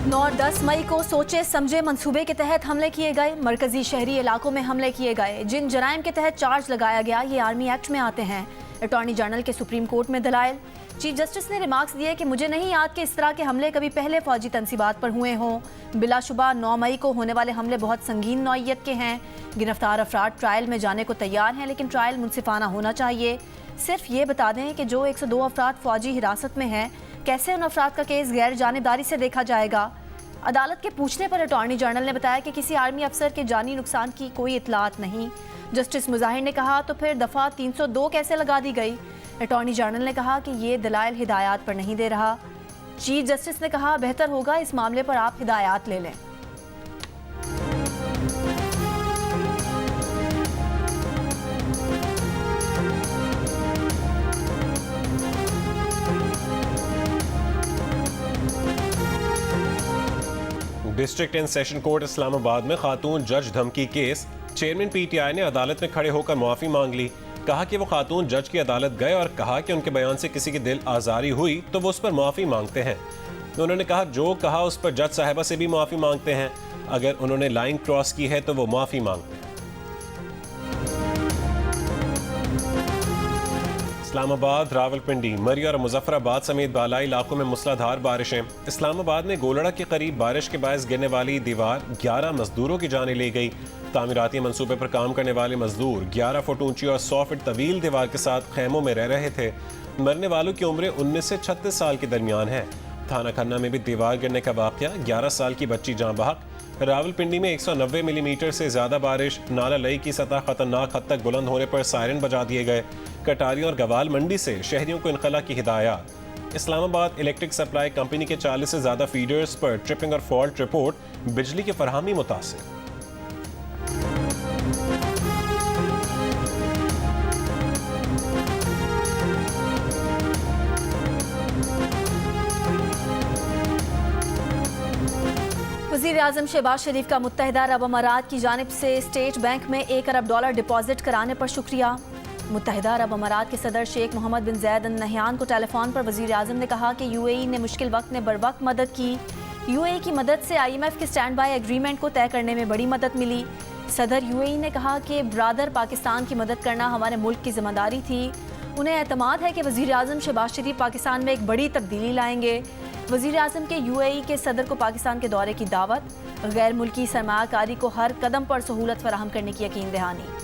9 और 10 मई को सोचे समझे मंसूबे के तहत हमले किए गए। मरकजी शहरी इलाकों में हमले किए गए। जिन जराइम के तहत चार्ज लगाया गया ये आर्मी एक्ट में आते हैं। अटॉर्नी जनरल के सुप्रीम कोर्ट में दलाइल। चीफ जस्टिस ने रिमार्क्स दिए कि मुझे नहीं याद कि इस तरह के हमले कभी पहले फौजी तनसीबात पर हुए हों। बिलाशुबा 9 मई को होने वाले हमले बहुत संगीन नौइयत के हैं। गिरफ्तार अफराद ट्रायल में जाने को तैयार हैं, लेकिन ट्रायल मुनसिफाना होना चाहिए। सिर्फ ये बता दें कि जो 102 अफराद फौजी हिरासत में हैं, कैसे उन अफराद का केस गैर जानिबदारी से देखा जाएगा। अदालत के पूछने पर अटॉर्नी जनरल ने बताया कि किसी आर्मी अफसर के जानी नुकसान की कोई इतलात नहीं। जस्टिस मुजाहिर ने कहा तो फिर दफ़ा 302 कैसे लगा दी गई। अटॉर्नी जनरल ने कहा कि ये दलाइल हिदायत पर नहीं दे रहा। चीफ जस्टिस ने कहा बेहतर होगा इस मामले पर आप हिदायत ले लें। District and session court Islamabad में खातून जज धमकी केस। चेयरमैन पीटीआई ने अदालत में खड़े होकर मुआफी मांग ली। कहा कि वो खातून जज की अदालत गए और कहा कि उनके बयान से किसी की दिल आजारी हुई तो वो उस पर मुआफी मांगते हैं। उन्होंने कहा जो कहा उस पर जज साहिबा से भी मुआफी मांगते हैं। अगर उन्होंने लाइन क्रॉस की है तो वो मुआफी मांगते हैं। इस्लामाबाद, रावलपिंडी, मरी और मुजफ्फराबाद समेत बालाई इलाकों में मूसलाधार बारिशें। इस्लामाबाद में गोलड़ा के करीब बारिश के बायस गिरने वाली दीवार 11 मजदूरों की जानें ले गई। तामीराती मंसूबे पर काम करने वाले मजदूर 11 फुट ऊंची और 100 फीट तवील दीवार के साथ खैमों में रह रहे थे। मरने वालों की उम्रें 19 से 36 साल के दरमियान है। थाना खन्ना में भी दीवार गिरने का वाकया, 11 साल की बच्ची जाँ बहक। रावलपिंडी में 190 मिलीमीटर से ज्यादा बारिश। नाला लई की सतह खतरनाक हद तक बुलंद होने पर सायरन बजा दिए गए। कटारी और गवाल मंडी से शहरियों को इनखला की हिदायत। इस्लामाबाद इलेक्ट्रिक सप्लाई कंपनी के 40 से ज्यादा फीडर्स पर ट्रिपिंग और फॉल्ट रिपोर्ट। बिजली की फरहमी मुतासिर। वज़ीर आज़म शहबाज शरीफ का मुत्तहिदा अरब अमारात की जानिब से स्टेट बैंक में $1 अरब डिपॉजिट कराने पर शुक्रिया। मुत्तहिदा अरब अमारात के सदर शेख मोहम्मद बिन ज़ैद अल नहयान को टेलीफोन पर वज़ीर आज़म ने कहा कि यूएई ने मुश्किल वक्त में बर वक्त मदद की। यूएई की मदद से IMF के स्टैंड बाई एग्रीमेंट को तय करने में बड़ी मदद मिली। सदर यूएई ने कहा कि ब्रादर पाकिस्तान की मदद करना हमारे मुल्क की जिम्मेदारी थी। उन्हें एतमाद है कि वज़ीर आज़म शहबाज शरीफ पाकिस्तान में एक बड़ी तब्दीली लाएंगे। वज़ीर आज़म के यूएई के सदर को पाकिस्तान के दौरे की दावत। गैर मुल्की सरमायाकारी को हर कदम पर सहूलत फराहम करने की यकीन दहानी।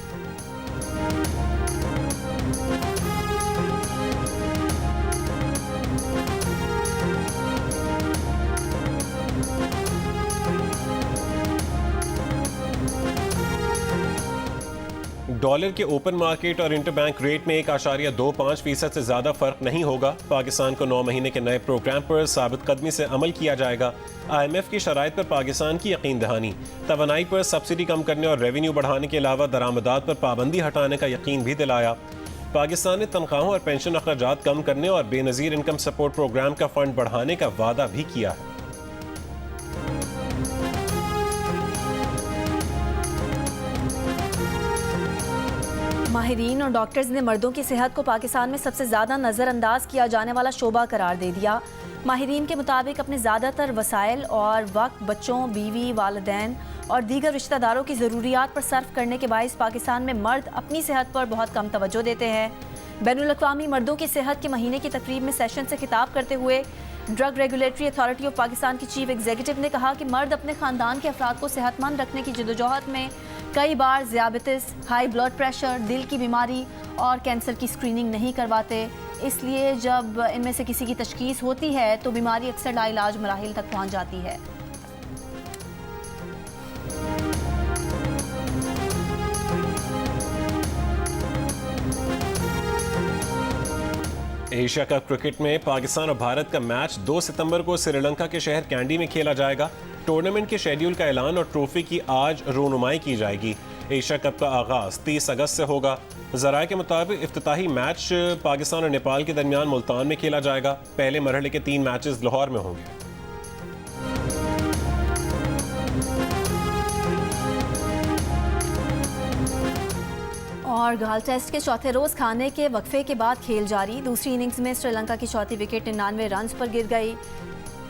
डॉलर के ओपन मार्केट और इंटरबैंक रेट में 1.25% से ज्यादा फर्क नहीं होगा। पाकिस्तान को 9 महीने के नए प्रोग्राम पर साबित कदमी से अमल किया जाएगा। IMF की शराइत पर पाकिस्तान की यकीन दहानी। तवानाई पर सब्सिडी कम करने और रेवेन्यू बढ़ाने के अलावा दरामदात पर पाबंदी हटाने का यकीन भी दिलाया। पाकिस्तान ने तनख्वाहों और पेंशन अखराजात कम करने और बेनज़ीर इनकम सपोर्ट प्रोग्राम का फंड बढ़ाने का वादा भी किया है। माहिरीन और डॉक्टर्स ने मर्दों की सेहत को पाकिस्तान में सबसे ज़्यादा नज़रअंदाज किया जाने वाला शोबा करार दे दिया। माहिरीन के मुताबिक अपने ज़्यादातर वसाइल और वक्त बच्चों, बीवी, वालिदैन और दीगर रिश्तेदारों की ज़रूरियात पर सर्फ करने के बायस पाकिस्तान में मर्द अपनी सेहत पर बहुत कम तवज्जो देते हैं। बैनुल-अक़वामी मर्दों की सेहत के महीने की तकरीब में सेशन से खिताब करते हुए drug regulatory authority of Pakistan की चीफ एग्जीक्यूटिव ने कहा कि मर्द अपने ख़ानदान के अफराद को सेहतमंद रखने की जद्दोजहद में कई बार ज़ियाबतिस, हाई ब्लड प्रेशर, दिल की बीमारी और कैंसर की स्क्रीनिंग नहीं करवाते। इसलिए जब इनमें से किसी की तशखीस होती है तो बीमारी अक्सर लाइलाज मराहिल तक पहुँच जाती है। एशिया कप क्रिकेट में पाकिस्तान और भारत का मैच 2 सितंबर को श्रीलंका के शहर कैंडी में खेला जाएगा। टूर्नामेंट के शेड्यूल का ऐलान और ट्रॉफी की आज रोनुमाई की जाएगी। एशिया कप का आगाज 30 अगस्त से होगा। ज़राए के मुताबिक इफ्तिताही मैच पाकिस्तान और नेपाल के दरमियान मुल्तान में खेला जाएगा। पहले मरहले के 3 मैचेस लाहौर में होंगे। और गाल टेस्ट के चौथे रोज खाने के वक्फे के बाद खेल जारी। दूसरी इनिंग्स में श्रीलंका की चौथी विकेट 99 रन पर गिर गई।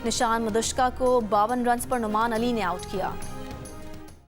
निशान मुदश्का को 52 रन पर नुमान अली ने आउट किया।